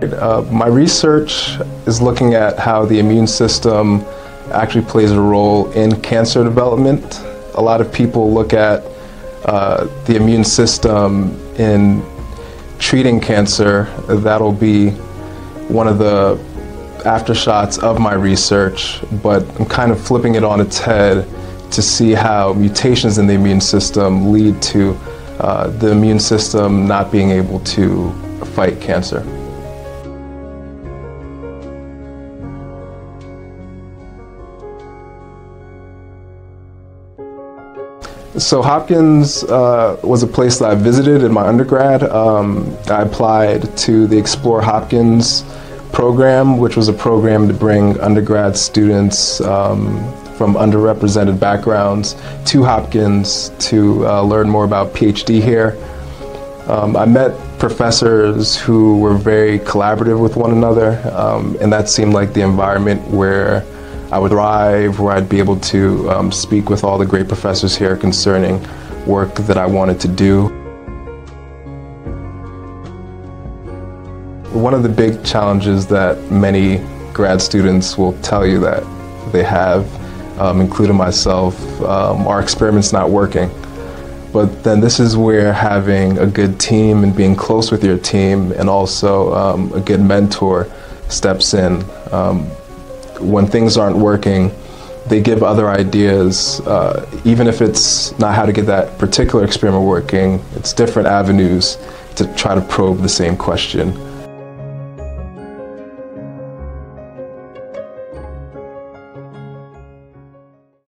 My research is looking at how the immune system actually plays a role in cancer development. A lot of people look at the immune system in treating cancer. That'll be one of the aftershots of my research, but I'm kind of flipping it on its head to see how mutations in the immune system lead to the immune system not being able to fight cancer. So Hopkins was a place that I visited in my undergrad. I applied to the Explore Hopkins program, which was a program to bring undergrad students from underrepresented backgrounds to Hopkins to learn more about PhD here. I met professors who were very collaborative with one another, and that seemed like the environment where I would thrive, where I'd be able to speak with all the great professors here concerning work that I wanted to do. One of the big challenges that many grad students will tell you that they have, including myself, are experiments not working. But then this is where having a good team and being close with your team and also a good mentor steps in. When things aren't working, they give other ideas. Even if it's not how to get that particular experiment working, it's different avenues to try to probe the same question.